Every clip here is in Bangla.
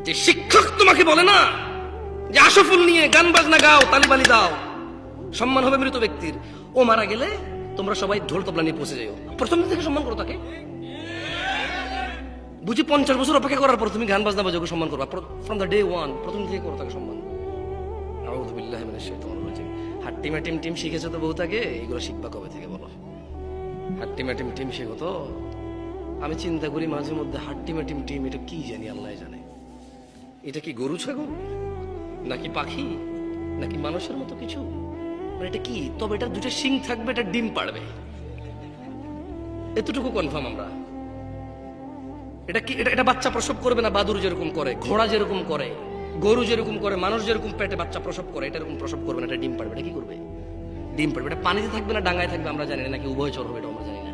যে শিক্ষক তোমাকে বলে না যে আশফুল নিয়ে গান বাজনা গাও, তালিবালি দাও, সম্মান হবে মৃত ব্যক্তির, ও মারা গেলে তোমরা সবাই ঢোল তবলা নিয়ে পৌঁছে যাও, প্রথম দিন থেকে সম্মান করো তাকে। বুঝি 50 বছর অপেক্ষা করার পর তুমি গান বাজনা বাজাকে সম্মান করবা, ফ্রম দ্য ডে ওয়ান, প্রথম থেকে করো তাকে সম্মান। আউযু বিল্লাহি মিনাশ শাইতানির রাজিম। হাট্টিমা টিম টিম শিখেছো তো বহুত আগে, এগুলো শিখবা কবে থেকে বলো? হাট্টিমা টিম টিম শেখো তো। আমি চিন্তা করি মাঝে মধ্যে হাট্টিমা টিম টিম এটা কি জানি, আল্লাহ জানে। এটা কি গরু ছাগল নাকি পাখি নাকি মানুষের মতো কিছু, মানে এটা কি? তবে এটা দুটো শিং থাকবে, এটা ডিম পাড়বে, এতটুকু কনফার্ম আমরা। এটা কি? এটা বাচ্চা প্রসব করবে না, বাদুর যেরকম করে, ঘোড়া যেরকম করে, গরু যেরকম করে, মানুষ যেরকম পেটে বাচ্চা প্রসব করে, এটা এরকম প্রসব করবে না, এটা ডিম পাড়বে। এটা কি করবে? ডিম পাড়বে। এটা পানিতে থাকবে না ডাঙায় থাকবে আমরা জানি না, নাকি উভয়চর হবে এটা আমরা জানি না।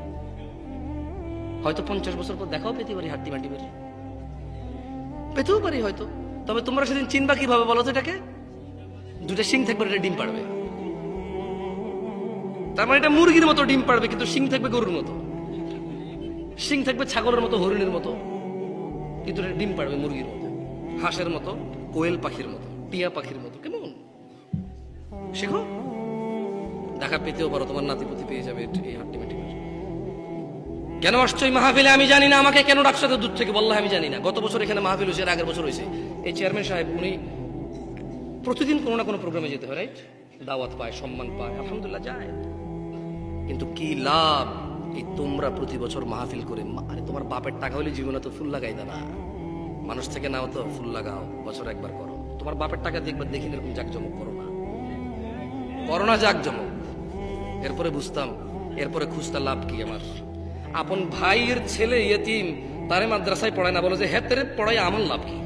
হয়তো 50 বছর পর দেখাও পেতে পারি, হাট্টিমা টিমের পেতেও পারি হয়তো। তবে তোমরা সেদিন চিনবা কিভাবে বলো তো? এটাকে দুটা শিং থাকবে, এটা ডিম পাড়বে। তার মানে এটা মুরগির মতো ডিম পাড়বে, কিন্তু শিং থাকবে গরুর মতো, শিং থাকবে ছাগলের মতো, হরিণের মতো, কিন্তু এটা ডিম পাড়বে মুরগির মতো, হাঁসের মতো, কোয়েল পাখির মতো, টিয়া পাখির মতো। কেমন শেখো, দেখা পেতেও পারো, তোমার নাতিপুতি পেয়ে যাবে এই হাট্টিমা টিমের। কেন আসছো এই মাহফিলে আমি জানি না, আমাকে কেন ডাকছো এত দূর থেকে বললাম আমি জানি না। গত বছর এখানে মাহফিল হয়েছে, আগের বছর হয়েছে। এই চেয়ারম্যান সাহেব উনি প্রতিদিন কোনো না কোনো প্রোগ্রামে যেতে হয়, রাইট? দাওয়াত পায়, সম্মান পায়, আলহামদুলিল্লাহ যায়। কিন্তু কি লাভ এই তোমরা প্রতি বছর মাহফিল করে? আরে তোমার বাপের টাকা হলে জীবনে তো ফুল লাগাই না, মানুষ থেকে নাও তো ফুল লাগাও, বছর একবার করো। তোমার বাপের টাকা দেখবার দেখি এরকম জাকজমক করো না, করো না জাকজমক। এরপরে বুঝতাম, এরপরে খুঁজতে লাভ কি? আমার আপন ভাইয়ের ছেলে ইয়েতিম, তারে মাদ্রাসায় পড়ায় না, বলে যে হ্যাঁ তেরে পড়াই আমার লাভ কি?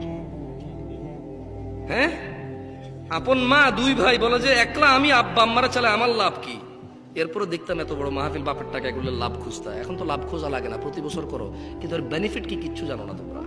হ্যাঁ, আপন মা দুই ভাই বলে যে একলা আমি আব্বা আম্মারা চালে আমার লাভ কি? এরপরে দেখতাম এত বড় মাহফিল, বাপের টাকা, এগুলো লাভ খুঁজতা। এখন তো লাভ খোঁজা লাগে না, প্রতি বছর করো, কিন্তু এর বেনিফিট কি কিচ্ছু জানো না তোমরা।